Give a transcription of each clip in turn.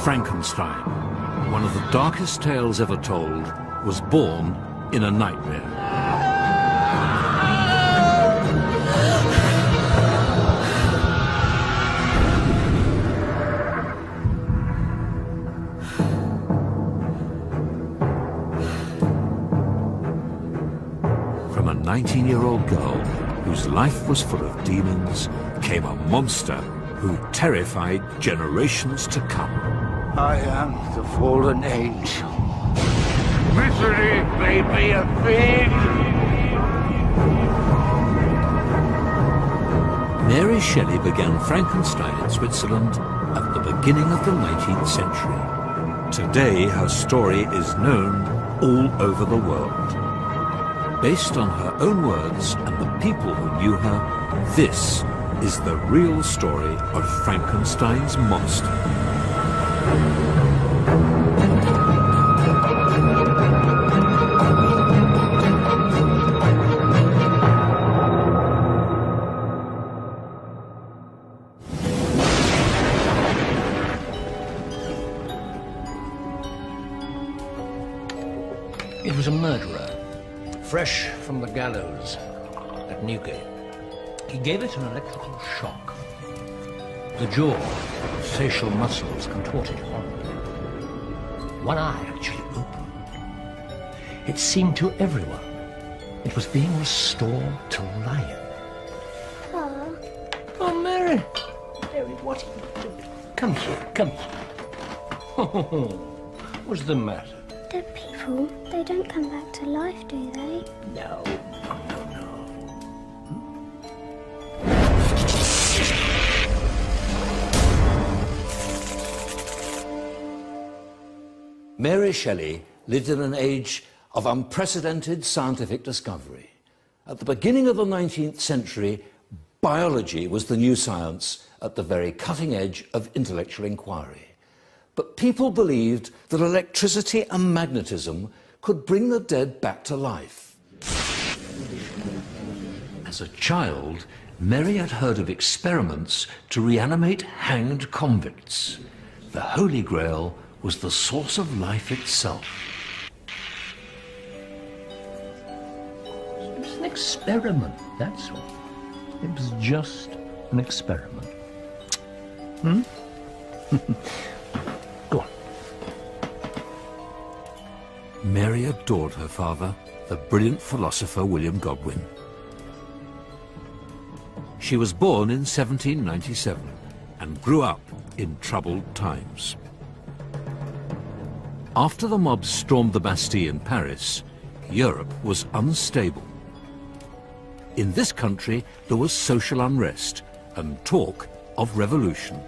Frankenstein, one of the darkest tales ever told, was born in a nightmare. From a 19-year-old girl whose life was full of demons came a monster who terrified generations to come. I am the fallen angel. Misery may be a thing. Mary Shelley began Frankenstein in Switzerland at the beginning of the 19th century. Today, her story is known all over the world. Based on her own words and the people who knew her, this is the real story of Frankenstein's monster. It was a murderer, fresh from the gallows at Newgate. He gave it an electrical shock. The jaw, facial muscles contorted horribly. One eye actually opened. It seemed to everyone it was being restored to life. Oh, Mary. Mary, what are you doing? Come here, come here. Oh, what's the matter? Dead people, they don't come back to life, do they? No. Mary Shelley lived in an age of unprecedented scientific discovery. At the beginning of the 19th century, biology was the new science at the very cutting edge of intellectual inquiry. But people believed that electricity and magnetism could bring the dead back to life. As a child, Mary had heard of experiments to reanimate hanged convicts. The Holy Grail was the source of life itself. It was an experiment, that's all. It was just an experiment. Go on. Mary adored her father, the brilliant philosopher William Godwin. She was born in 1797 and grew up in troubled times. After the mob stormed the Bastille in Paris, Europe was unstable. In this country, there was social unrest and talk of revolution.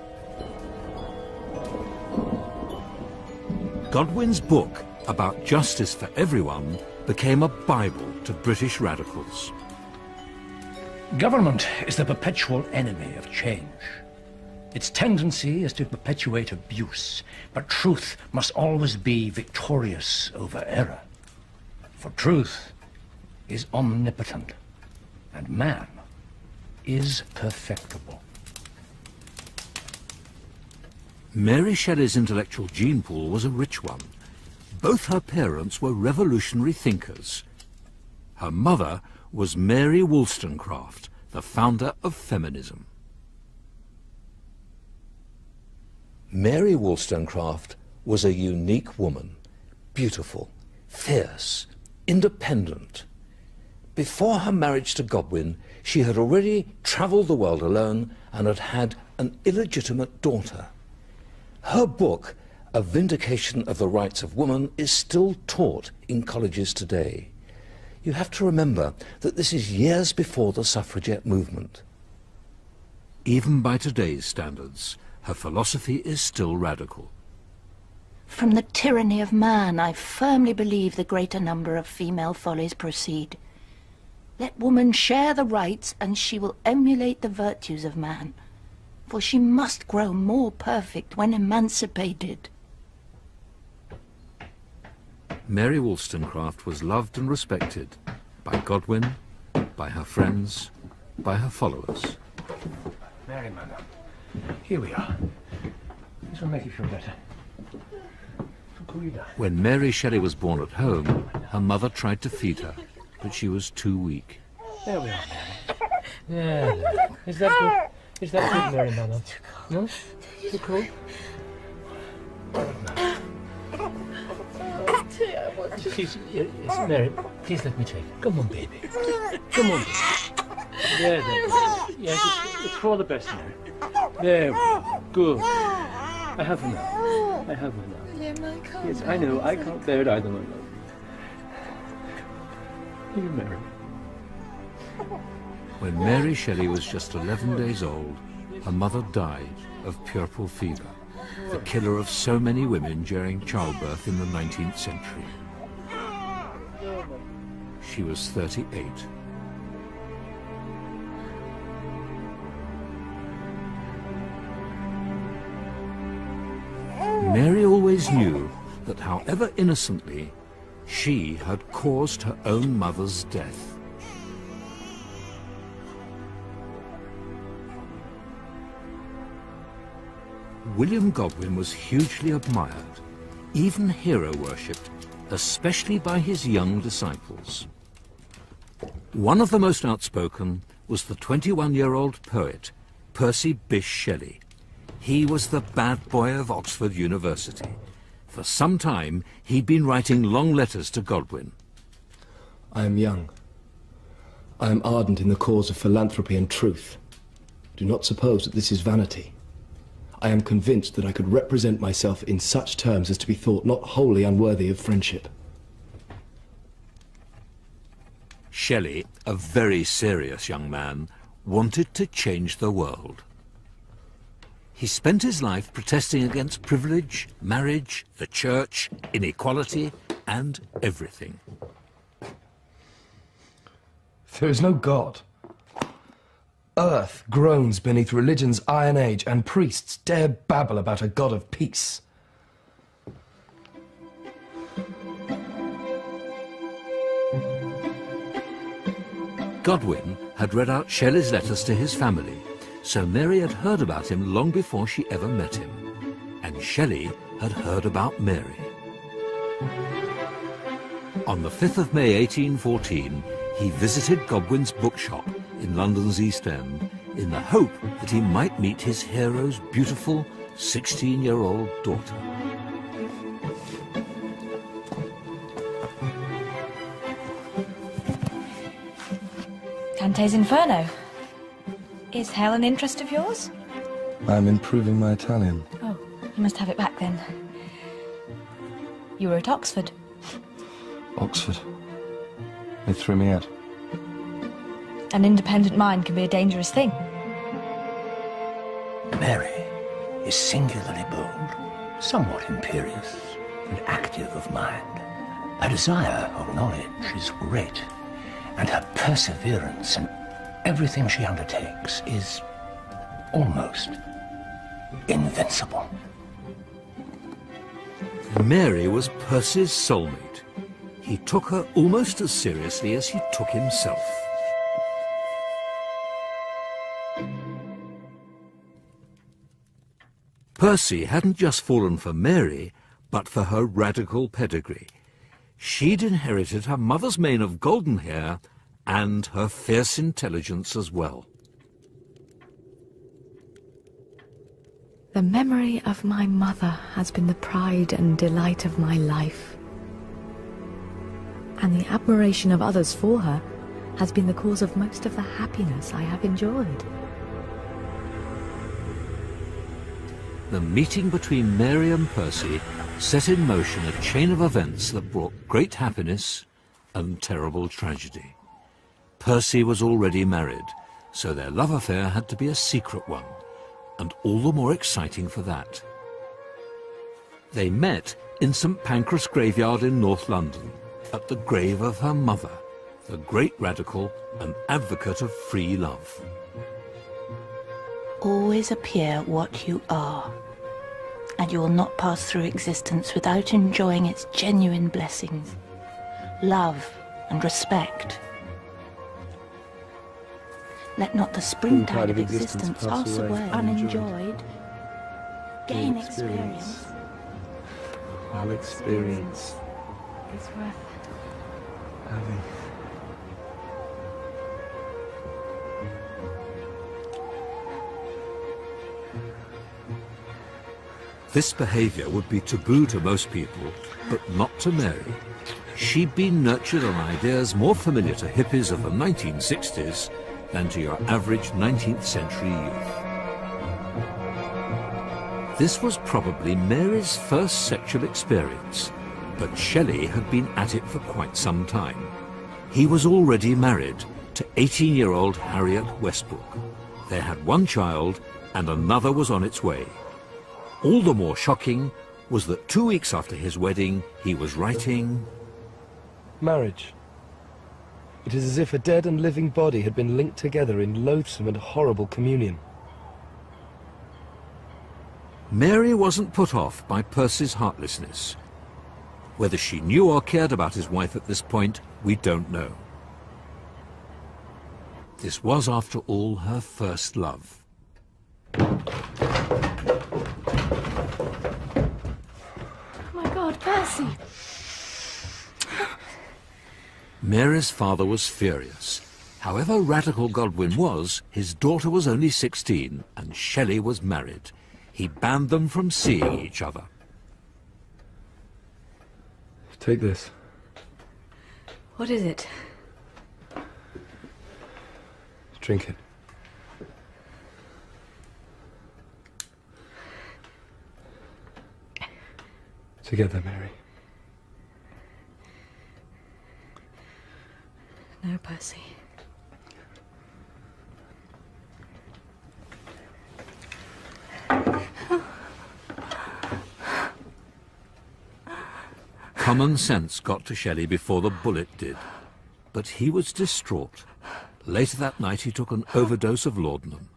Godwin's book about justice for everyone became a Bible to British radicals. Government is the perpetual enemy of change. Its tendency is to perpetuate abuse, but truth must always be victorious over error. For truth is omnipotent, and man is perfectible. Mary Shelley's intellectual gene pool was a rich one. Both her parents were revolutionary thinkers. Her mother was Mary Wollstonecraft, the founder of feminism. Mary Wollstonecraft was a unique woman, beautiful, fierce, independent. Before her marriage to Godwin, she had already travelled the world alone and had had an illegitimate daughter. Her book, A Vindication of the Rights of Woman, is still taught in colleges today. You have to remember that this is years before the suffragette movement. Even by today's standards, her philosophy is still radical. From the tyranny of man, I firmly believe the greater number of female follies proceed. Let woman share the rights, and she will emulate the virtues of man, for she must grow more perfect when emancipated. Mary Wollstonecraft was loved and respected by Godwin, by her friends, by her followers. Mary, madam, here we are. This will make you feel better. When Mary Shelley was born at home, her mother tried to feed her, but she was too weak. There we are, Mary. Yeah. Is that good? Is that good, Mary, Mother? No? Too cool? Please, yes, Mary, please let me take it. Come on, baby. Come on, baby. There. Yes, it's for the best, Mary. There we go. Good. I have her now. I have her now. William, I can't. Yes, I know. I can't bear it either, my love. Here, Mary. When Mary Shelley was just 11 days old, her mother died of puerperal fever, the killer of so many women during childbirth in the 19th century. She was 38. Mary always knew that however innocently, she had caused her own mother's death. William Godwin was hugely admired, even hero-worshipped, especially by his young disciples. One of the most outspoken was the 21-year-old poet, Percy Bysshe Shelley. He was the bad boy of Oxford University. For some time, he'd been writing long letters to Godwin. I am young. I am ardent in the cause of philanthropy and truth. Do not suppose that this is vanity. I am convinced that I could represent myself in such terms as to be thought not wholly unworthy of friendship. Shelley, a very serious young man, wanted to change the world. He spent his life protesting against privilege, marriage, the church, inequality, and everything. There is no God. Earth groans beneath religion's iron age, and priests dare babble about a God of peace. Godwin had read out Shelley's letters to his family, so Mary had heard about him long before she ever met him. And Shelley had heard about Mary. On the 5th of May 1814, he visited Godwin's bookshop in London's East End in the hope that he might meet his hero's beautiful 16-year-old daughter. Dante's Inferno. Is hell an interest of yours? I'm improving my Italian. Oh, you must have it back then. You were at Oxford. Oxford. They threw me out. An independent mind can be a dangerous thing. Mary is singularly bold, somewhat imperious, and active of mind. Her desire of knowledge is great, and her perseverance in everything she undertakes is almost invincible. Mary was Percy's soulmate. He took her almost as seriously as he took himself. Percy hadn't just fallen for Mary, but for her radical pedigree. She'd inherited her mother's mane of golden hair and her fierce intelligence as well. The memory of my mother has been the pride and delight of my life, and the admiration of others for her has been the cause of most of the happiness I have enjoyed. The meeting between Mary and Percy set in motion a chain of events that brought great happiness and terrible tragedy. Percy was already married, so their love affair had to be a secret one, and all the more exciting for that. They met in St. Pancras graveyard in North London, at the grave of her mother, the great radical and advocate of free love. Always appear what you are, and you will not pass through existence without enjoying its genuine blessings, love and respect. Let not the springtide of existence pass away unenjoyed. Gain experience. No experience is worth having. This behaviour would be taboo to most people, but not to Mary. She'd been nurtured on ideas more familiar to hippies of the 1960s than to your average 19th century youth. This was probably Mary's first sexual experience, but Shelley had been at it for quite some time. He was already married to 18-year-old Harriet Westbrook. They had one child, and another was on its way. All the more shocking was that 2 weeks after his wedding, he was writing... Marriage. It is as if a dead and living body had been linked together in loathsome and horrible communion. Mary wasn't put off by Percy's heartlessness. Whether she knew or cared about his wife at this point, we don't know. This was, after all, her first love. Percy! Mary's father was furious. However radical Godwin was, his daughter was only 16 and Shelley was married. He banned them from seeing each other. Take this. What is it? Drink it. Together, Mary. No, Percy. Common sense got to Shelley before the bullet did, but he was distraught. Later that night he took an overdose of laudanum.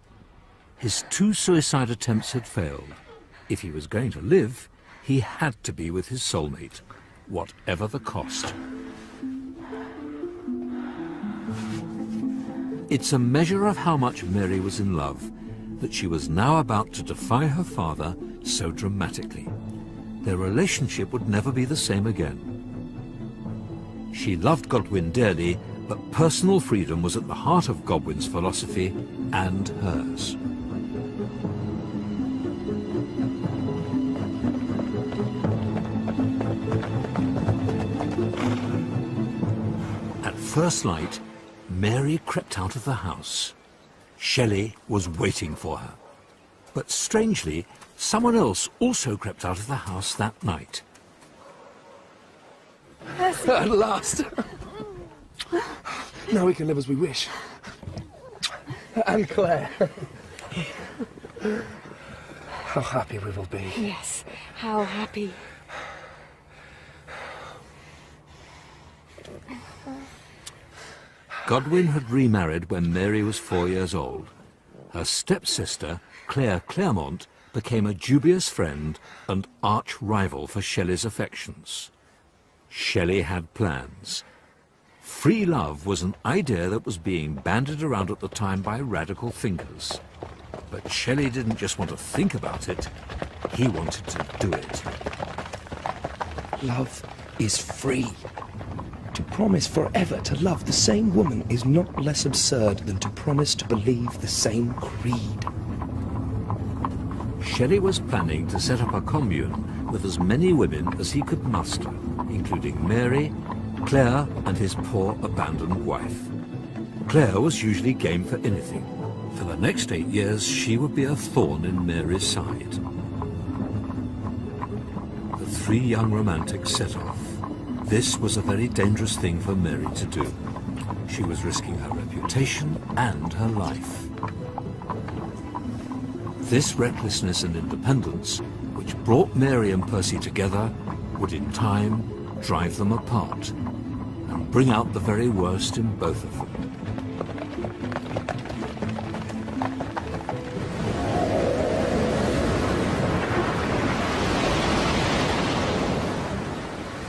His 2 suicide attempts had failed. If he was going to live, he had to be with his soulmate, whatever the cost. It's a measure of how much Mary was in love that she was now about to defy her father so dramatically. Their relationship would never be the same again. She loved Godwin dearly, but personal freedom was at the heart of Godwin's philosophy and hers. At first light, Mary crept out of the house. Shelley was waiting for her. But strangely, someone else also crept out of the house that night. At last! Now we can live as we wish. And Claire. How happy we will be. Yes, how happy. Godwin had remarried when Mary was 4 years old. Her stepsister, Claire Claremont, became a dubious friend and arch-rival for Shelley's affections. Shelley had plans. Free love was an idea that was being bandied around at the time by radical thinkers. But Shelley didn't just want to think about it, he wanted to do it. Love is free. To promise forever to love the same woman is not less absurd than to promise to believe the same creed. Shelley was planning to set up a commune with as many women as he could muster, including Mary, Claire, and his poor abandoned wife. Claire was usually game for anything. For the next 8 years, she would be a thorn in Mary's side. The 3 young romantics set off. This was a very dangerous thing for Mary to do. She was risking her reputation and her life. This recklessness and independence, which brought Mary and Percy together, would in time drive them apart and bring out the very worst in both of them.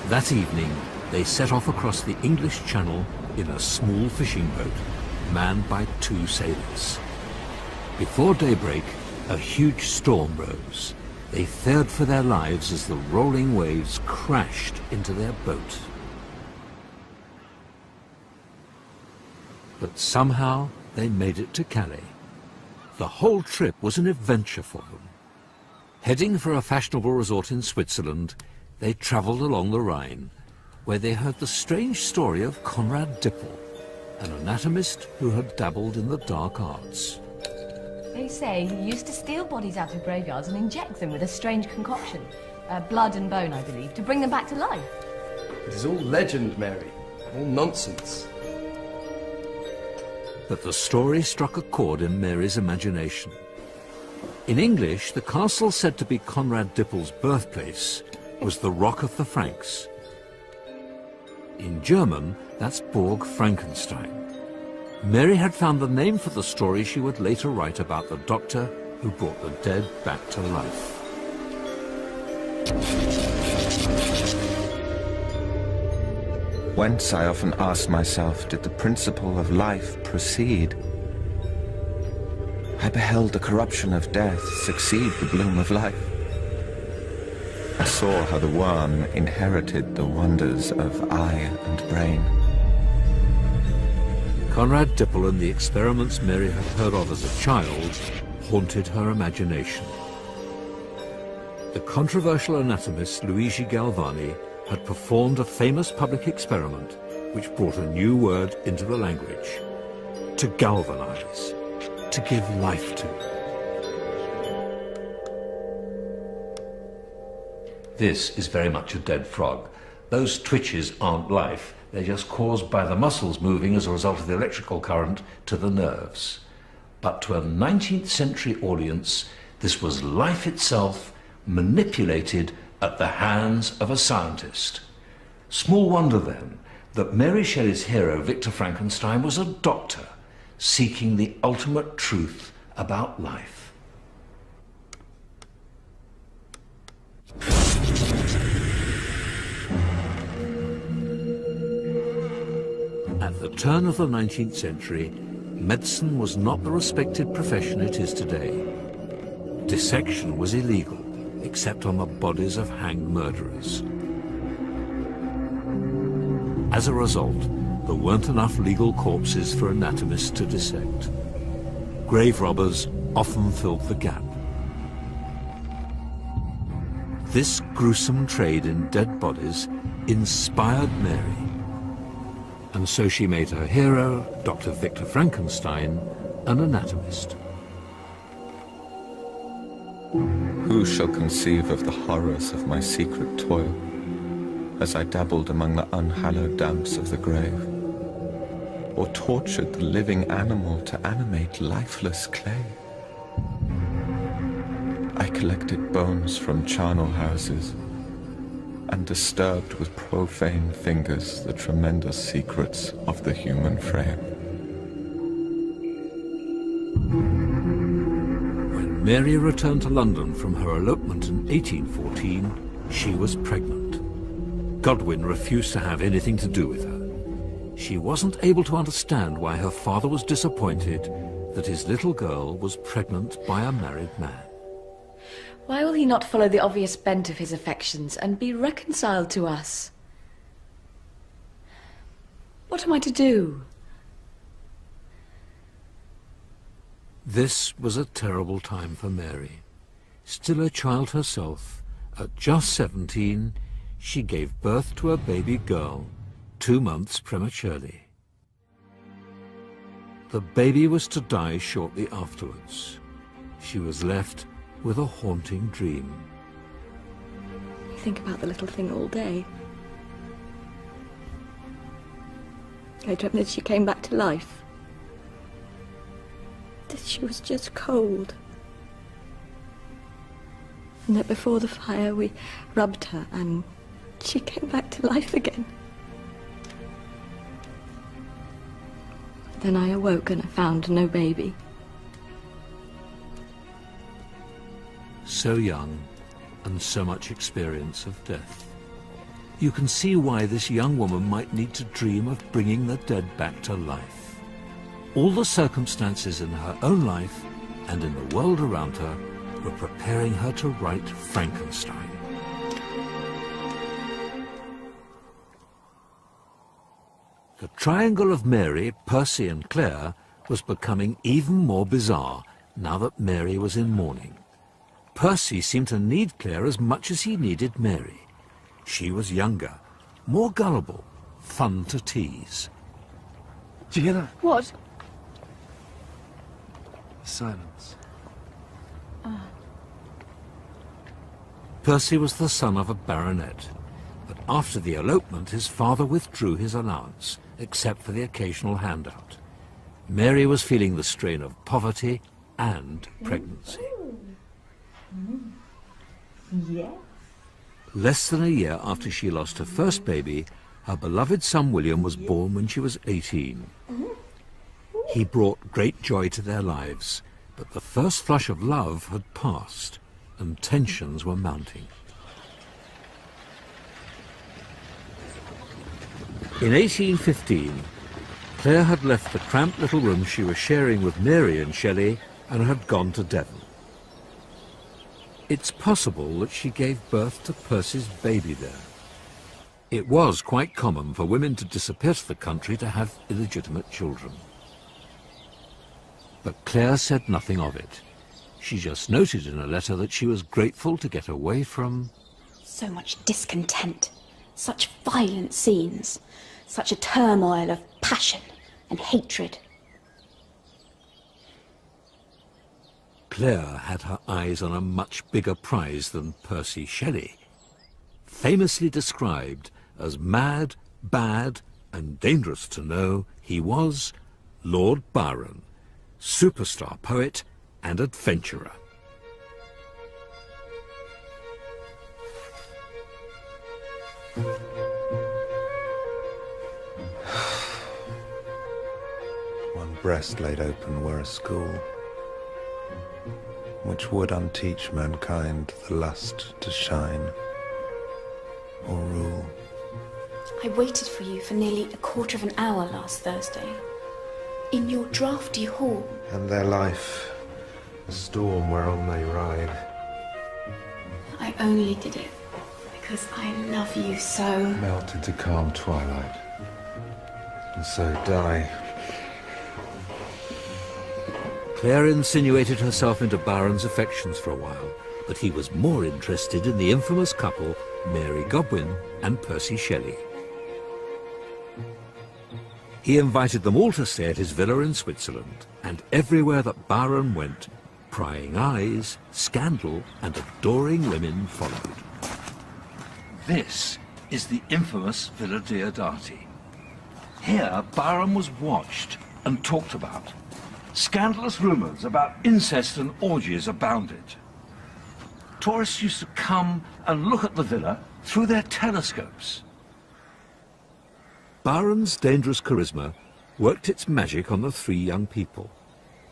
That evening, they set off across the English Channel in a small fishing boat, manned by 2 sailors. Before daybreak, a huge storm rose. They feared for their lives as the rolling waves crashed into their boat. But somehow they made it to Calais. The whole trip was an adventure for them. Heading for a fashionable resort in Switzerland, they travelled along the Rhine, where they heard the strange story of Conrad Dippel, an anatomist who had dabbled in the dark arts. They say he used to steal bodies out of graveyards and inject them with a strange concoction, blood and bone, I believe, to bring them back to life. It is all legend, Mary. All nonsense. But the story struck a chord in Mary's imagination. In English, the castle said to be Conrad Dippel's birthplace was the Rock of the Franks. In German, that's Burg Frankenstein. Mary had found the name for the story she would later write about the doctor who brought the dead back to life. Whence, I often ask myself, did the principle of life proceed? I beheld the corruption of death succeed the bloom of life. I saw how the worm inherited the wonders of eye and brain. Conrad Dippel and the experiments Mary had heard of as a child haunted her imagination. The controversial anatomist Luigi Galvani had performed a famous public experiment which brought a new word into the language: to galvanize, to give life to. This is very much a dead frog. Those twitches aren't life, they're just caused by the muscles moving as a result of the electrical current to the nerves. But to a 19th century audience, this was life itself manipulated at the hands of a scientist. Small wonder then that Mary Shelley's hero, Victor Frankenstein, was a doctor seeking the ultimate truth about life. At the turn of the 19th century, medicine was not the respected profession it is today. Dissection was illegal, except on the bodies of hanged murderers. As a result, there weren't enough legal corpses for anatomists to dissect. Grave robbers often filled the gap. This gruesome trade in dead bodies inspired Mary, and so she made her hero, Dr. Victor Frankenstein, an anatomist. Who shall conceive of the horrors of my secret toil, as I dabbled among the unhallowed damps of the grave, or tortured the living animal to animate lifeless clay? I collected bones from charnel houses, and disturbed with profane fingers the tremendous secrets of the human frame. When Mary returned to London from her elopement in 1814, she was pregnant. Godwin refused to have anything to do with her. She wasn't able to understand why her father was disappointed that his little girl was pregnant by a married man. Why will he not follow the obvious bent of his affections and be reconciled to us? What am I to do? This was a terrible time for Mary. Still a child herself, at just 17, she gave birth to a baby girl, 2 months prematurely. The baby was to die shortly afterwards. She was left with a haunting dream. You think about the little thing all day. I dreamt that she came back to life. That she was just cold. And that before the fire we rubbed her and she came back to life again. Then I awoke and I found no baby. So young, and so much experience of death. You can see why this young woman might need to dream of bringing the dead back to life. All the circumstances in her own life and in the world around her were preparing her to write Frankenstein. The triangle of Mary, Percy and Claire was becoming even more bizarre now that Mary was in mourning. Percy seemed to need Claire as much as he needed Mary. She was younger, more gullible, fun to tease. Do you hear that? What? Silence. Percy was the son of a baronet, but after the elopement his father withdrew his allowance, except for the occasional handout. Mary was feeling the strain of poverty and pregnancy. Yeah. Less than a year after she lost her first baby, her beloved son William was born when she was 18. He brought great joy to their lives, but the first flush of love had passed, and tensions were mounting. In 1815, Claire had left the cramped little room she was sharing with Mary and Shelley and had gone to Devon. It's possible that she gave birth to Percy's baby there. It was quite common for women to disappear to the country to have illegitimate children. But Claire said nothing of it. She just noted in a letter that she was grateful to get away from... So much discontent, such violent scenes, such a turmoil of passion and hatred. Claire had her eyes on a much bigger prize than Percy Shelley. Famously described as mad, bad, and dangerous to know, he was Lord Byron, superstar poet and adventurer. One breast laid open were a school, which would unteach mankind the lust to shine or rule. I waited for you for nearly a quarter of an hour last Thursday, in your draughty hall. And their life, a storm whereon they ride. I only did it because I love you so. Melt into calm twilight, and so die. Claire insinuated herself into Byron's affections for a while, but he was more interested in the infamous couple Mary Godwin and Percy Shelley. He invited them all to stay at his villa in Switzerland, and everywhere that Byron went, prying eyes, scandal, and adoring women followed. This is the infamous Villa Diodati. Here, Byron was watched and talked about. Scandalous rumours about incest and orgies abounded. Tourists used to come and look at the villa through their telescopes. Byron's dangerous charisma worked its magic on the three young people.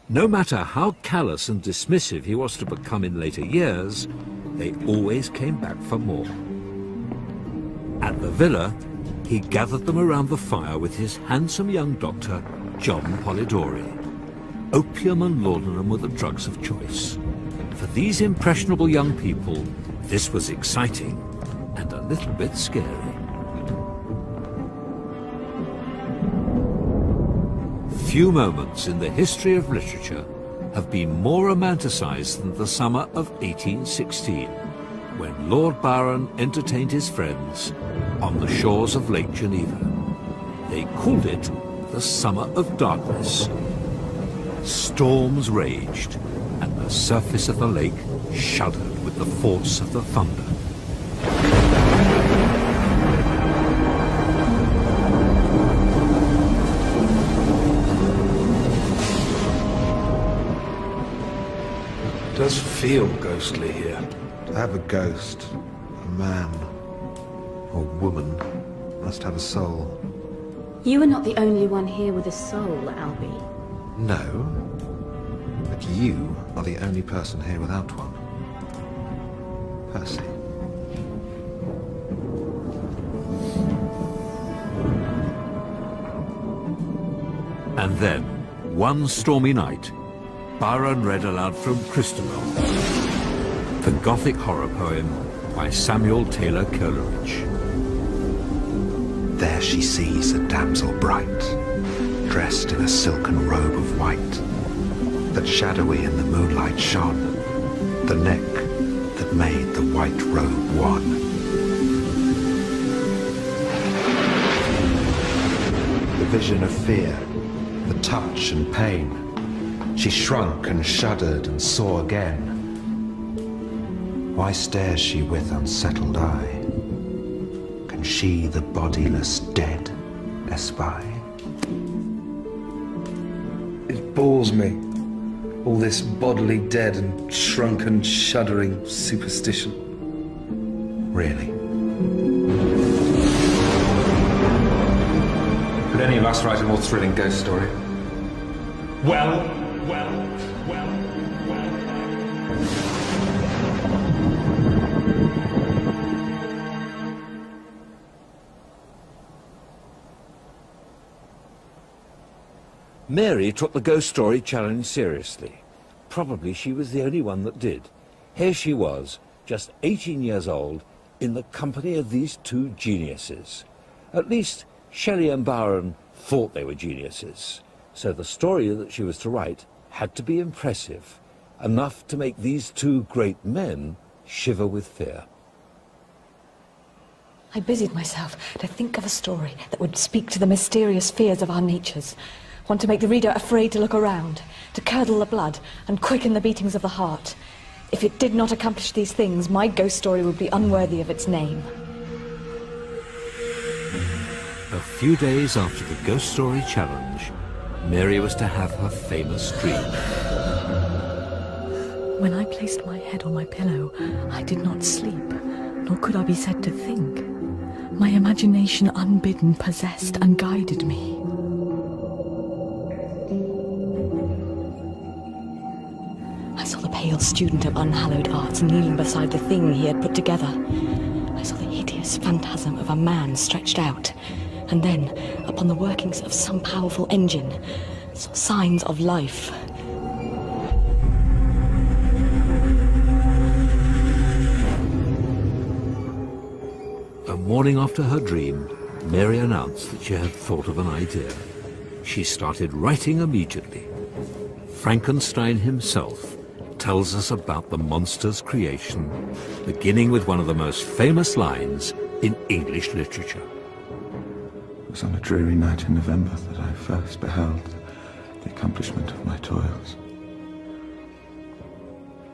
No matter how callous and dismissive he was to become in later years, they always came back for more. At the villa, he gathered them around the fire with his handsome young doctor, John Polidori. Opium and laudanum were the drugs of choice. For these impressionable young people, this was exciting and a little bit scary. Few moments in the history of literature have been more romanticized than the summer of 1816, when Lord Byron entertained his friends on the shores of Lake Geneva. They called it the Summer of Darkness. Storms raged, and the surface of the lake shuddered with the force of the thunder. It does feel ghostly here. To have a ghost, a man or woman, must have a soul. You are not the only one here with a soul, Albie. No, but you are the only person here without one. Percy. And then, one stormy night, Byron read aloud from Christabel. the Gothic horror poem by Samuel Taylor Coleridge. There she sees a damsel bright, dressed in a silken robe of white, that shadowy in the moonlight shone, the neck that made the white robe wan. The vision of fear, the touch and pain, she shrunk and shuddered and saw again. Why stares she with unsettled eye? Can she the bodiless dead espy? It bores me, all this bodily dead and shrunken, shuddering superstition. Really? Could any of us write a more thrilling ghost story? Well. Mary took the ghost story challenge seriously. Probably she was the only one that did. Here she was, just 18 years old, in the company of these two geniuses. At least Shelley and Byron thought they were geniuses. So the story that she was to write had to be impressive, enough to make these two great men shiver with fear. I busied myself to think of a story that would speak to the mysterious fears of our natures. One to make the reader afraid to look around, to curdle the blood and quicken the beatings of the heart. If it did not accomplish these things, my ghost story would be unworthy of its name. A few days after the ghost story challenge, Mary was to have her famous dream. When I placed my head on my pillow, I did not sleep, nor could I be said to think. My imagination unbidden possessed and guided me. I saw the pale student of unhallowed arts kneeling beside the thing he had put together. I saw the hideous phantasm of a man stretched out, and then, upon the workings of some powerful engine, saw signs of life. A morning after her dream, Mary announced that she had thought of an idea. She started writing immediately. Frankenstein himself tells us about the monster's creation, beginning with one of the most famous lines in English literature. It was on a dreary night in November that I first beheld the accomplishment of my toils.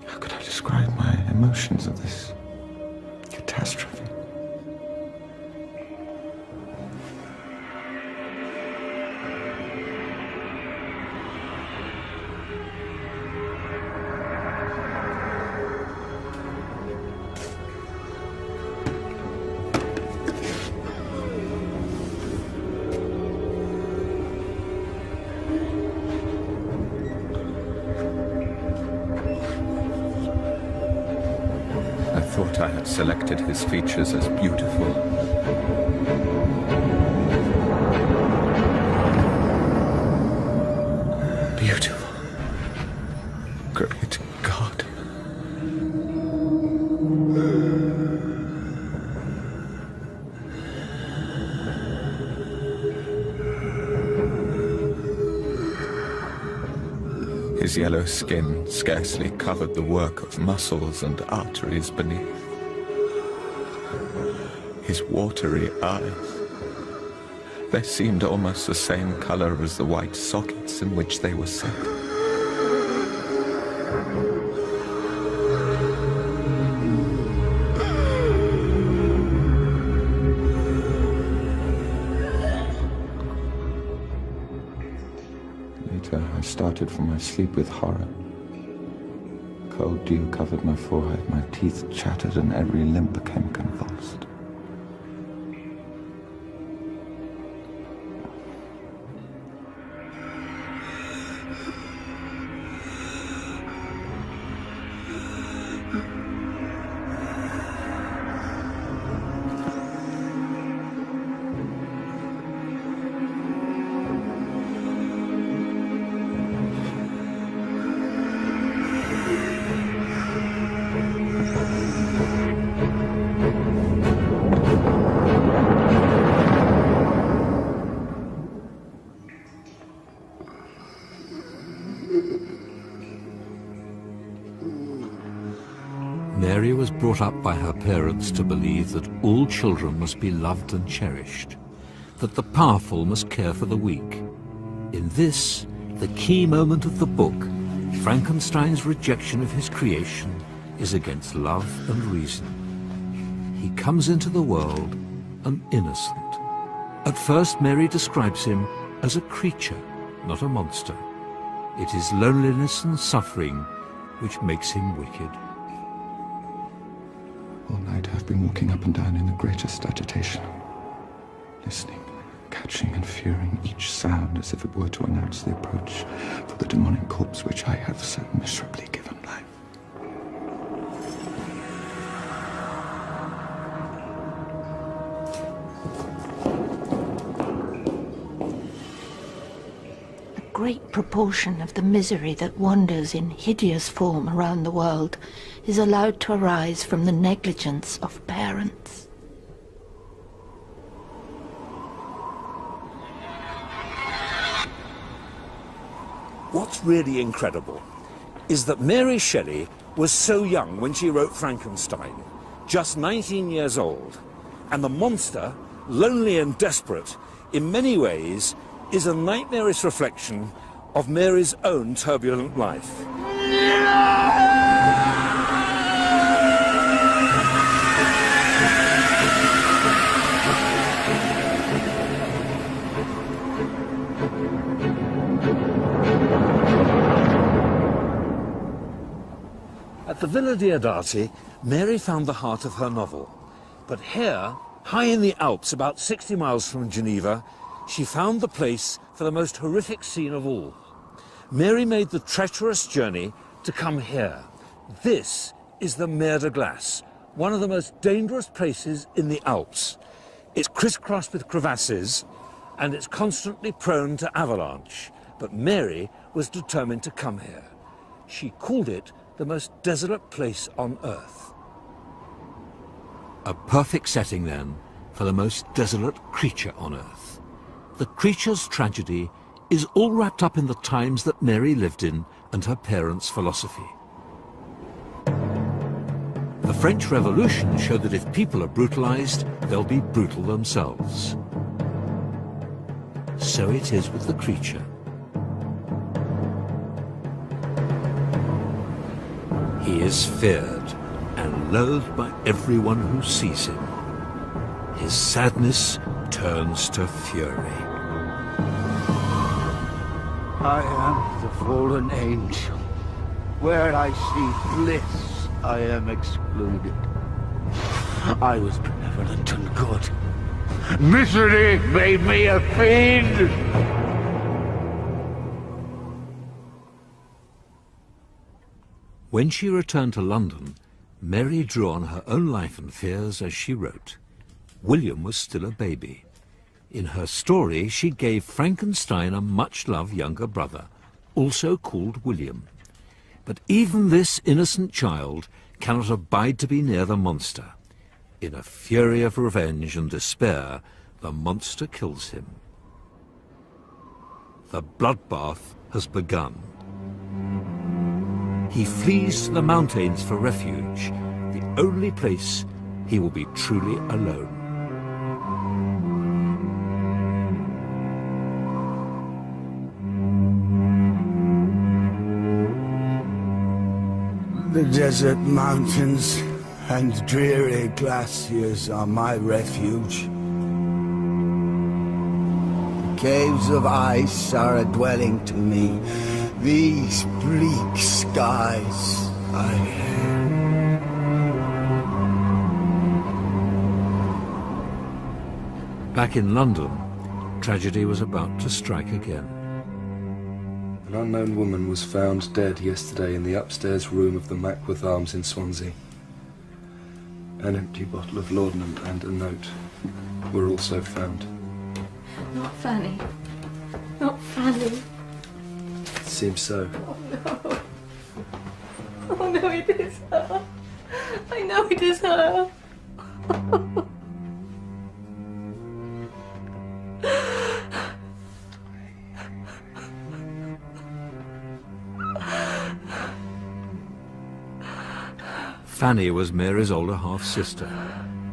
How could I describe my emotions of this catastrophe? I had selected his features as beautiful. Beautiful. Great God. His yellow skin scarcely covered the work of muscles and arteries beneath. His watery eyes, they seemed almost the same color as the white sockets in which they were set. Later, I started from my sleep with horror. Cold dew covered my forehead, my teeth chattered, and every limb became convulsed. brought up by her parents to believe that all children must be loved and cherished, that the powerful must care for the weak. In this, the key moment of the book, Frankenstein's rejection of his creation is against love and reason. He comes into the world an innocent. At first, Mary describes him as a creature, not a monster. It is loneliness and suffering which makes him wicked. All night I've been walking up and down in the greatest agitation, listening, catching and fearing each sound as if it were to announce the approach for the demonic corpse which I have so miserably given life. A great proportion of the misery that wanders in hideous form around the world is allowed to arise from the negligence of parents. What's really incredible is that Mary Shelley was so young when she wrote Frankenstein, just 19 years old, and the monster, lonely and desperate, in many ways is a nightmarish reflection of Mary's own turbulent life. At the Villa Diodati, Mary found the heart of her novel. But here, high in the Alps, about 60 miles from Geneva, she found the place for the most horrific scene of all. Mary made the treacherous journey to come here. This is the Mer de Glace, one of the most dangerous places in the Alps. It's crisscrossed with crevasses, and it's constantly prone to avalanche. But Mary was determined to come here. She called it the most desolate place on earth. A perfect setting, then, for the most desolate creature on earth. The creature's tragedy is all wrapped up in the times that Mary lived in and her parents' philosophy. The French Revolution showed that if people are brutalized, they'll be brutal themselves. So it is with the creature. He is feared and loathed by everyone who sees him. His sadness turns to fury. I am the fallen angel. Where I see bliss, I am excluded. I was benevolent and good. Misery made me a fiend! When she returned to London, Mary drew on her own life and fears as she wrote. William was still a baby. In her story, she gave Frankenstein a much-loved younger brother, also called William. But even this innocent child cannot abide to be near the monster. In a fury of revenge and despair, the monster kills him. The bloodbath has begun. He flees to the mountains for refuge, the only place he will be truly alone. The desert mountains and dreary glaciers are my refuge. The caves of ice are a dwelling to me. These bleak skies I Back in London, tragedy was about to strike again. An unknown woman was found dead yesterday in the upstairs room of the Mackworth Arms in Swansea. An empty bottle of laudanum and a note were also found. Not Fanny. Not Fanny. Seems so. Oh no. Oh no, it is her. I know it is her. Fanny was Mary's older half-sister,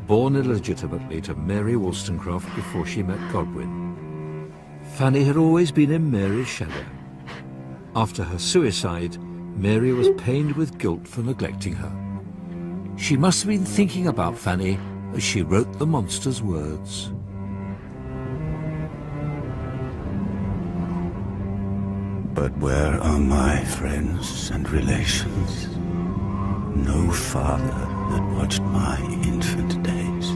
born illegitimately to Mary Wollstonecraft before she met Godwin. Fanny had always been in Mary's shadow. After her suicide, Mary was pained with guilt for neglecting her. She must have been thinking about Fanny as she wrote the monster's words. But where are my friends and relations? No father had watched my infant days.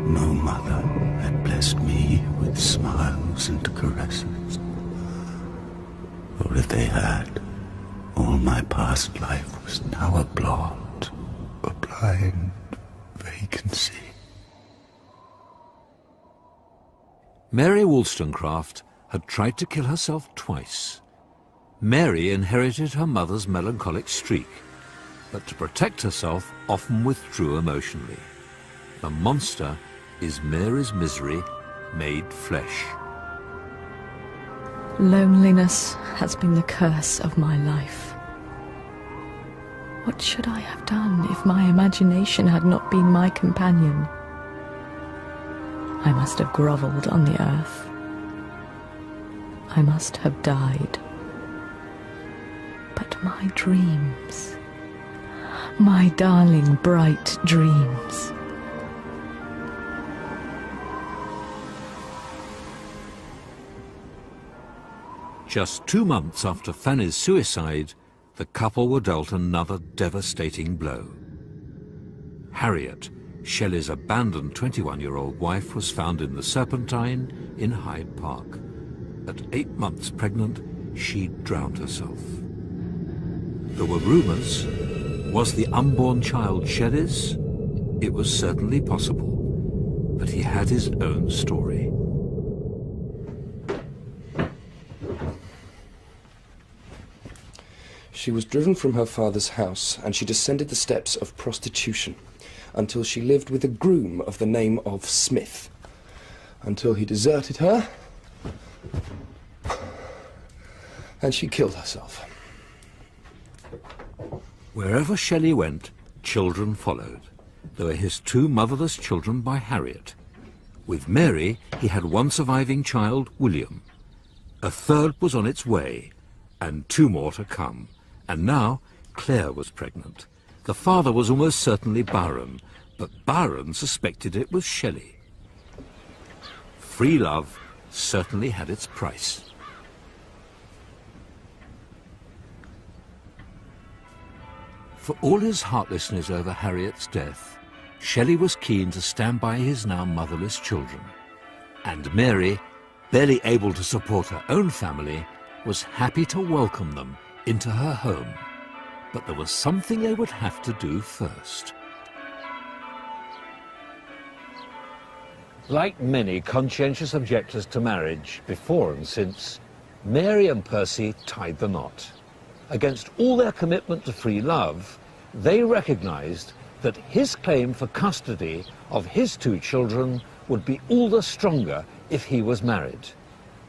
No mother had blessed me with smiles and caresses. Or if they had, all my past life was now a blot, a blind vacancy. Mary Wollstonecraft had tried to kill herself twice. Mary inherited her mother's melancholic streak, but to protect herself often withdrew emotionally. The monster is Mary's misery made flesh. Loneliness has been the curse of my life. What should I have done if my imagination had not been my companion? I must have grovelled on the earth. I must have died. But my dreams, my darling bright dreams. Just 2 months after Fanny's suicide, the couple were dealt another devastating blow. Harriet, Shelley's abandoned 21-year-old wife, was found in the Serpentine in Hyde Park. At 8 months pregnant, she drowned herself. There were rumours. Was the unborn child Shelley's? It was certainly possible, but he had his own story. She was driven from her father's house, and she descended the steps of prostitution until she lived with a groom of the name of Smith, until he deserted her, and she killed herself. Wherever Shelley went, children followed. There were his 2 motherless children by Harriet. With Mary, he had one surviving child, William. A third was on its way, and 2 more to come. And now, Claire was pregnant. The father was almost certainly Byron, but Byron suspected it was Shelley. Free love certainly had its price. For all his heartlessness over Harriet's death, Shelley was keen to stand by his now motherless children. And Mary, barely able to support her own family, was happy to welcome them into her home. But there was something they would have to do first. Like many conscientious objectors to marriage, before and since, Mary and Percy tied the knot. Against all their commitment to free love, they recognized that his claim for custody of his 2 children would be all the stronger if he was married.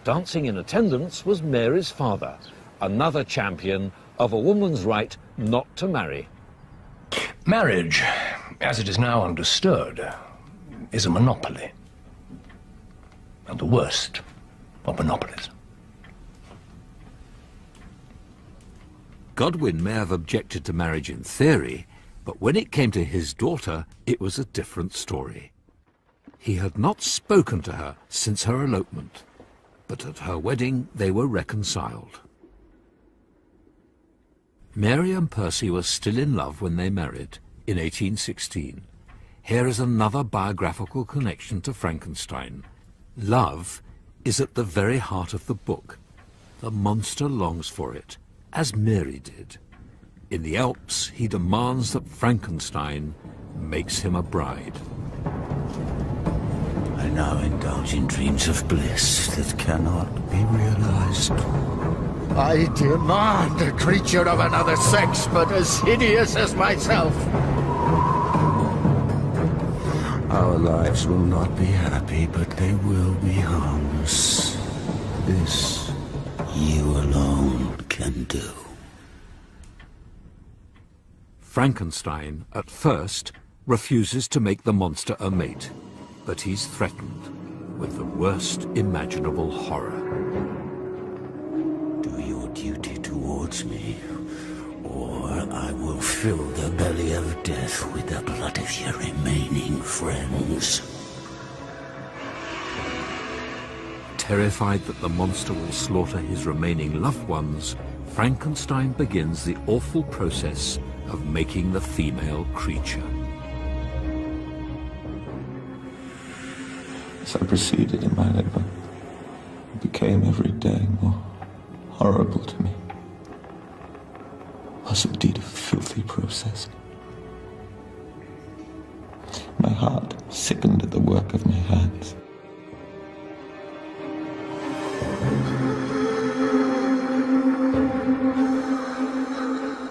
Dancing in attendance was Mary's father, another champion of a woman's right not to marry. Marriage, as it is now understood, is a monopoly. And the worst of monopolies. Godwin may have objected to marriage in theory, but when it came to his daughter, it was a different story. He had not spoken to her since her elopement, but at her wedding they were reconciled. Mary and Percy were still in love when they married, in 1816. Here is another biographical connection to Frankenstein. Love is at the very heart of the book. The monster longs for it, as Mary did. In the Alps, he demands that Frankenstein makes him a bride. I now indulge in dreams of bliss that cannot be realized. I demand a creature of another sex, but as hideous as myself. Our lives will not be happy, but they will be harmless. This you alone can do. Frankenstein, at first, refuses to make the monster a mate, but he's threatened with the worst imaginable horror. Do your duty towards me, or I will fill the belly of death with the blood of your remaining friends. Terrified that the monster will slaughter his remaining loved ones, Frankenstein begins the awful process of making the female creature. As I proceeded in my labour, it became every day more horrible to me. It was indeed a filthy process. My heart sickened at the work of my hands.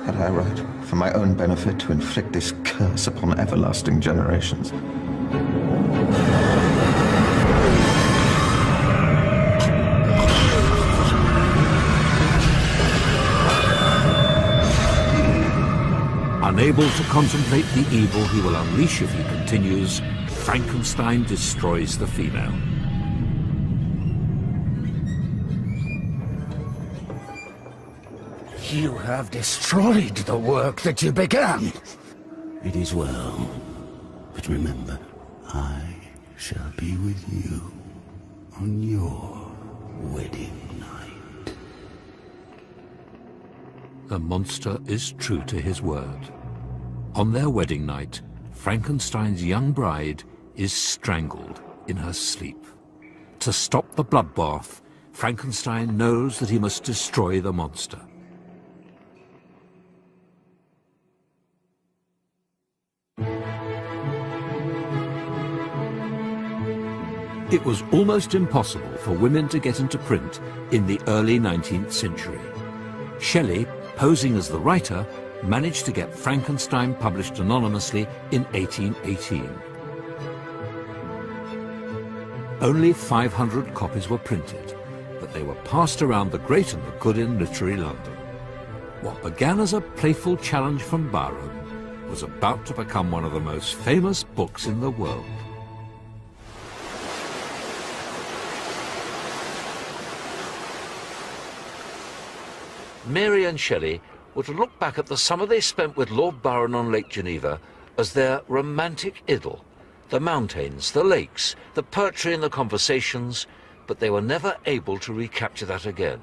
Had I right, for my own benefit, to inflict this curse upon everlasting generations? Unable to contemplate the evil he will unleash if he continues, Frankenstein destroys the female. You have destroyed the work that you began. It is well, but remember, I shall be with you on your wedding night. The monster is true to his word. On their wedding night, Frankenstein's young bride is strangled in her sleep. To stop the bloodbath, Frankenstein knows that he must destroy the monster. It was almost impossible for women to get into print in the early 19th century. Shelley, posing as the writer, managed to get Frankenstein published anonymously in 1818. Only 500 copies were printed, but they were passed around the great and the good in literary London. What began as a playful challenge from Byron was about to become one of the most famous books in the world. Mary and Shelley were to look back at the summer they spent with Lord Byron on Lake Geneva as their romantic idyll. The mountains, the lakes, the poetry and the conversations, but they were never able to recapture that again.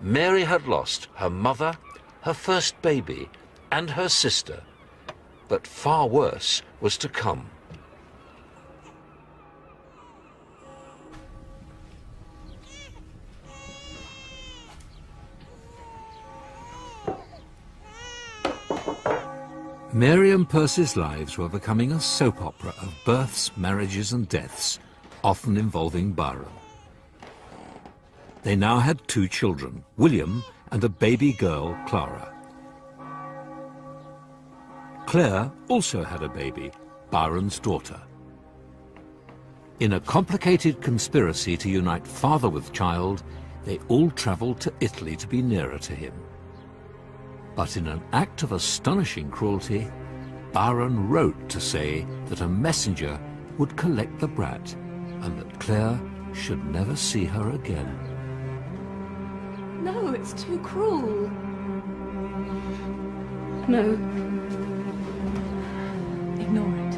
Mary had lost her mother, her first baby, and her sister, but far worse was to come. Mary and Percy's lives were becoming a soap opera of births, marriages and deaths, often involving Byron. They now had 2 children, William and a baby girl, Clara. Claire also had a baby, Byron's daughter. In a complicated conspiracy to unite father with child, they all travelled to Italy to be nearer to him. But in an act of astonishing cruelty, Byron wrote to say that a messenger would collect the brat and that Claire should never see her again. No, it's too cruel. No. Ignore it.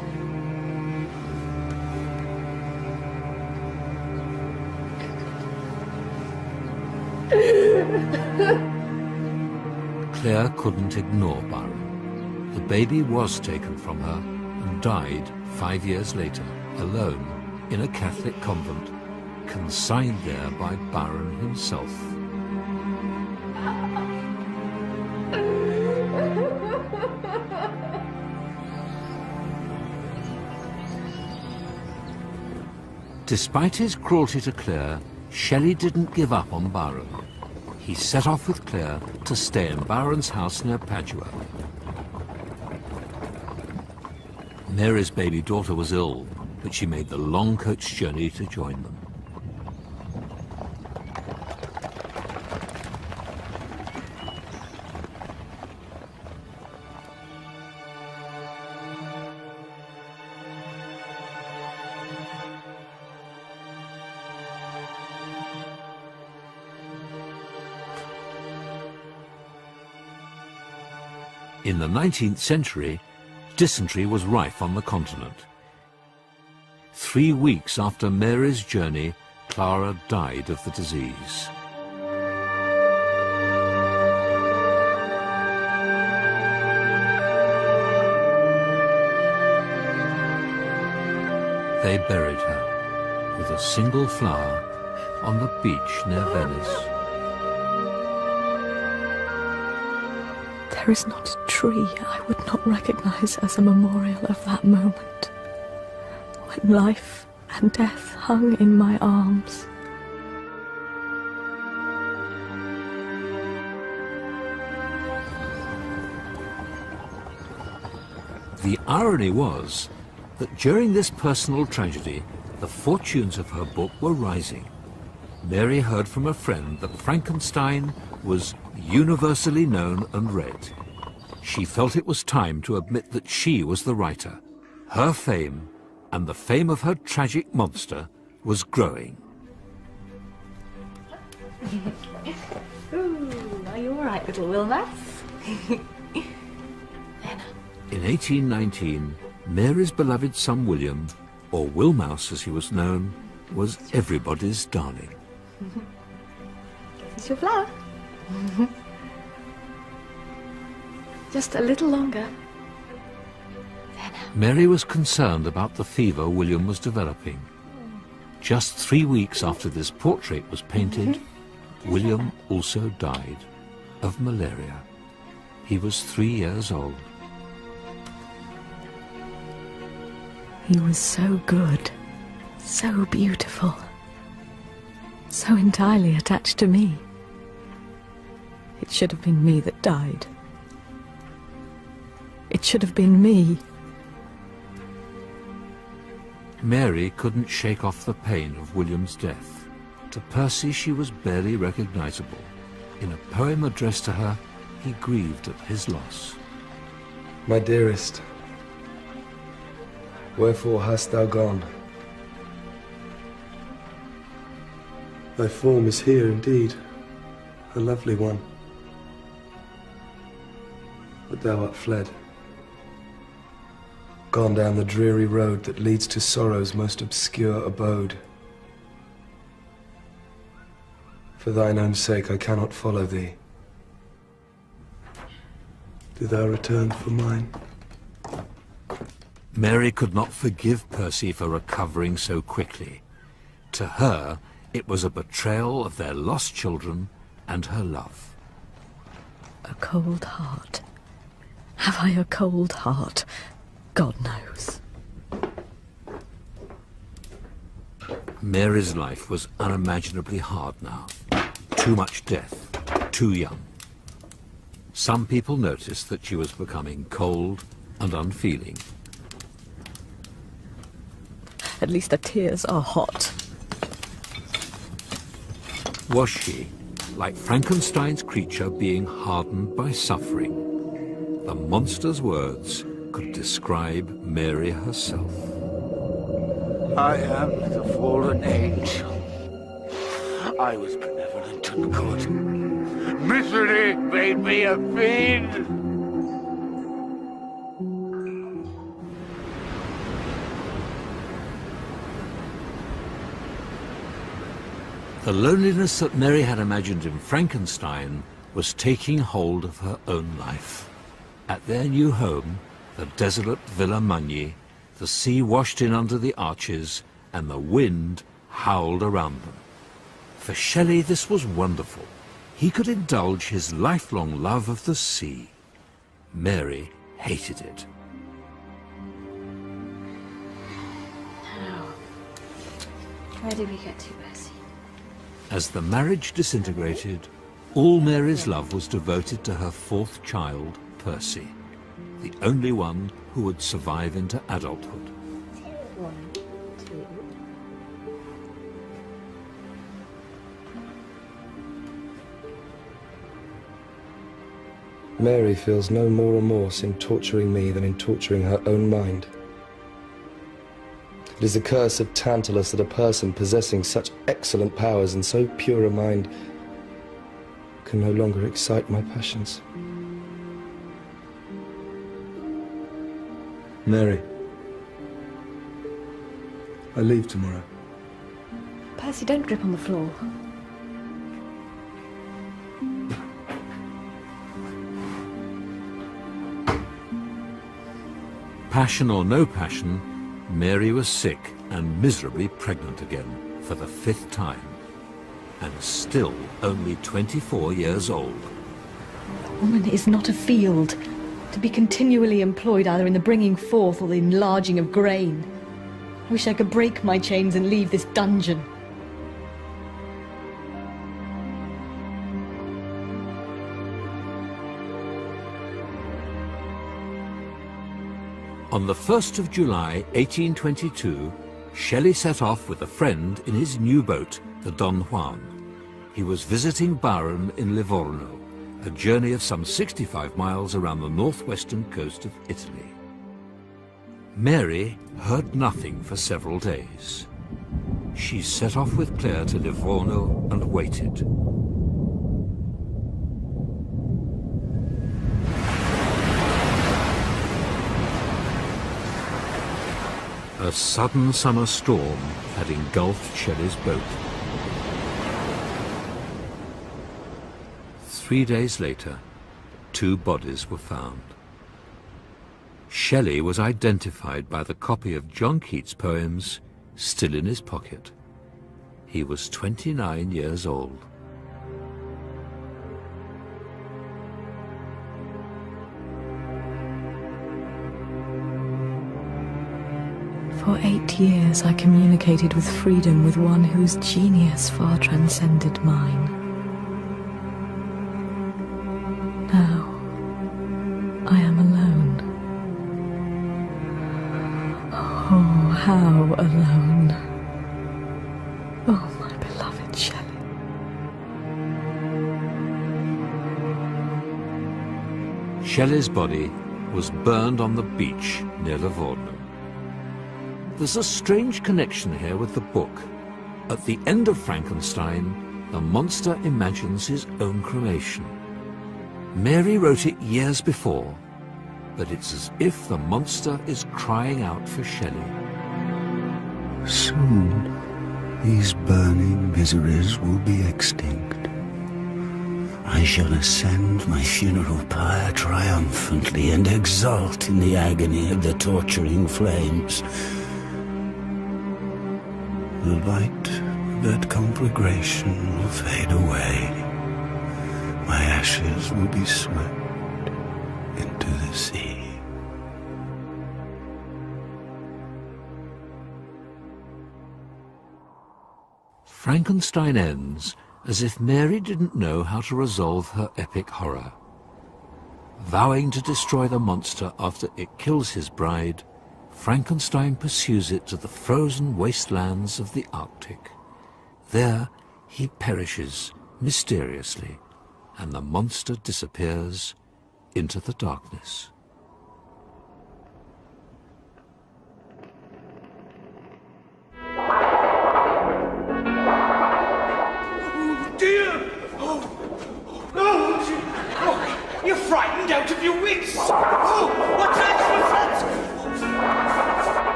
Claire couldn't ignore Byron. The baby was taken from her and died 5 years later, alone, in a Catholic convent, consigned there by Byron himself. Despite his cruelty to Claire, Shelley didn't give up on Byron. He set off with Claire to stay in Byron's house near Padua. Mary's baby daughter was ill, but she made the long coach journey to join them. In the 19th century, dysentery was rife on the continent. 3 weeks after Mary's journey, Clara died of the disease. They buried her with a single flower on the beach near Venice. There is not a tree I would not recognize as a memorial of that moment, when life and death hung in my arms. The irony was that during this personal tragedy, the fortunes of her book were rising. Mary heard from a friend that Frankenstein was universally known and read. She felt it was time to admit that she was the writer. Her fame, and the fame of her tragic monster, was growing. Ooh, are you all right, little Wilmax? In 1819, Mary's beloved son William, or Wilmouse as he was known, was everybody's darling. This is your flower. Just a little longer. Mary was concerned about the fever William was developing. Just 3 weeks after this portrait was painted, William also died of malaria. He was 3 years old. He was so good, so beautiful, so entirely attached to me. It should have been me that died. It should have been me. Mary couldn't shake off the pain of William's death. To Percy, she was barely recognizable. In a poem addressed to her, he grieved at his loss. My dearest, wherefore hast thou gone? Thy form is here indeed, a lovely one, but thou art fled, gone down the dreary road that leads to sorrow's most obscure abode. For thine own sake I cannot follow thee. Do thou return for mine? Mary could not forgive Percy for recovering so quickly. To her, it was a betrayal of their lost children and her love. A cold heart. Have I a cold heart? God knows. Mary's life was unimaginably hard now. Too much death, too young. Some people noticed that she was becoming cold and unfeeling. At least the tears are hot. Was she, like Frankenstein's creature, being hardened by suffering? The monster's words could describe Mary herself. I am the fallen angel. I was benevolent and good. Misery made me a fiend. The loneliness that Mary had imagined in Frankenstein was taking hold of her own life. At their new home, the desolate Villa Magni, the sea washed in under the arches and the wind howled around them. For Shelley, this was wonderful. He could indulge his lifelong love of the sea. Mary hated it. Now, where did we get to, Percy? As the marriage disintegrated, all Mary's love was devoted to her fourth child, Percy, the only one who would survive into adulthood. 1, 2. Mary feels no more remorse in torturing me than in torturing her own mind. It is the curse of Tantalus that a person possessing such excellent powers and so pure a mind can no longer excite my passions. Mary, I leave tomorrow. Percy, don't drip on the floor. Passion or no passion, Mary was sick and miserably pregnant again for the 5th time, and still only 24 years old. A woman is not a field, to be continually employed either in the bringing forth or the enlarging of grain. I wish I could break my chains and leave this dungeon. On the 1st of July 1822, Shelley set off with a friend in his new boat, the Don Juan. He was visiting Byron in Livorno, a journey of some 65 miles around the northwestern coast of Italy. Mary heard nothing for several days. She set off with Claire to Livorno and waited. A sudden summer storm had engulfed Shelley's boat. 3 days later, 2 bodies were found. Shelley was identified by the copy of John Keats' poems still in his pocket. He was 29 years old. For 8 years I communicated with freedom with one whose genius far transcended mine. Now I am alone. Oh, how alone. Oh, my beloved Shelley. Shelley's body was burned on the beach near Livorno. There's a strange connection here with the book. At the end of Frankenstein, the monster imagines his own cremation. Mary wrote it years before, but it's as if the monster is crying out for Shelley. Soon, these burning miseries will be extinct. I shall ascend my funeral pyre triumphantly and exult in the agony of the torturing flames. The light of that conflagration will fade away. My ashes will be swept into the sea. Frankenstein ends as if Mary didn't know how to resolve her epic horror. Vowing to destroy the monster after it kills his bride, Frankenstein pursues it to the frozen wastelands of the Arctic. There he perishes mysteriously, and the monster disappears into the darkness. Oh dear! Oh, no! Oh, you're frightened out of your wits! Oh, what's that?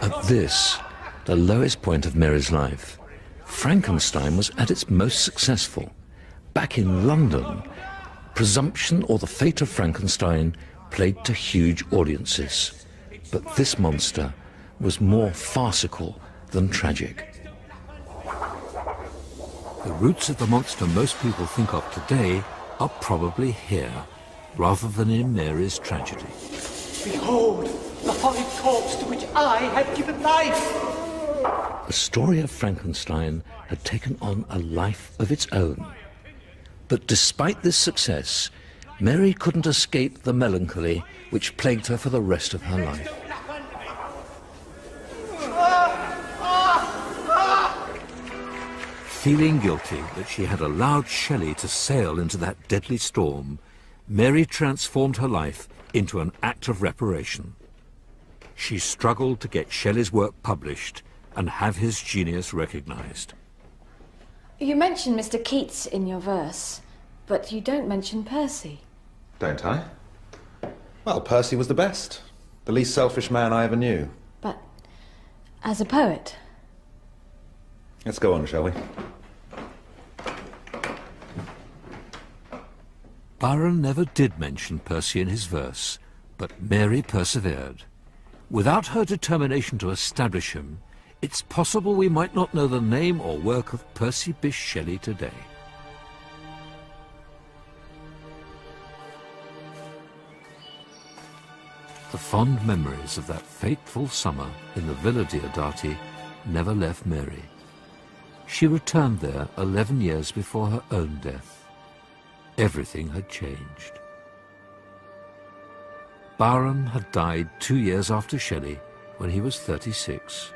At this, the lowest point of Mary's life, Frankenstein was at its most successful. Back in London, Presumption or the Fate of Frankenstein played to huge audiences. But this monster was more farcical than tragic. The roots of the monster most people think of today are probably here, rather than in Mary's tragedy. Behold, the horrid corpse to which I have given life! The story of Frankenstein had taken on a life of its own. But despite this success, Mary couldn't escape the melancholy which plagued her for the rest of her life. Feeling guilty that she had allowed Shelley to sail into that deadly storm, Mary transformed her life into an act of reparation. She struggled to get Shelley's work published and have his genius recognized. You mention Mr. Keats in your verse, but you don't mention Percy. Don't I? Well, Percy was the best. The least selfish man I ever knew. But as a poet... Let's go on, shall we? Byron never did mention Percy in his verse, but Mary persevered. Without her determination to establish him, it's possible we might not know the name or work of Percy Bysshe Shelley today. The fond memories of that fateful summer in the Villa Diodati never left Mary. She returned there 11 years before her own death. Everything had changed. Byron had died 2 years after Shelley, when he was 36.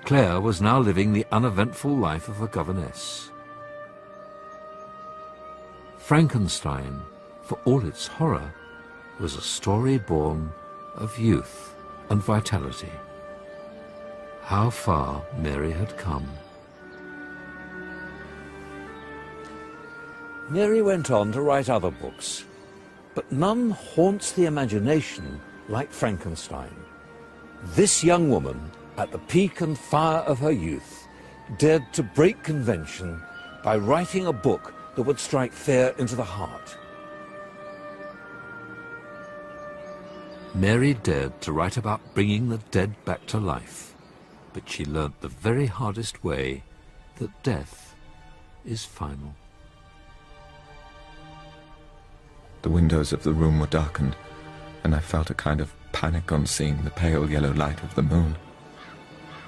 Claire was now living the uneventful life of a governess. Frankenstein, for all its horror, was a story born of youth and vitality. How far Mary had come. Mary went on to write other books, but none haunts the imagination like Frankenstein. This young woman, at the peak and fire of her youth, dared to break convention by writing a book that would strike fear into the heart. Mary dared to write about bringing the dead back to life, but she learnt the very hardest way that death is final. The windows of the room were darkened, and I felt a kind of panic on seeing the pale yellow light of the moon.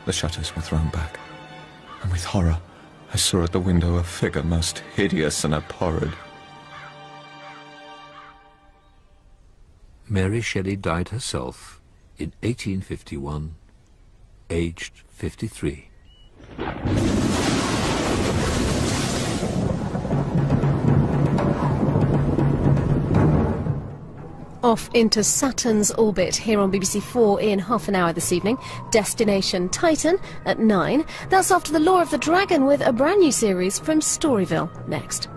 The shutters were thrown back, and with horror I saw at the window a figure most hideous and abhorred. Mary Shelley died herself in 1851, aged 53. Off into Saturn's orbit here on BBC 4 in half an hour this evening. Destination Titan at 9. That's after The Law of the Dragon with a brand new series from Storyville next.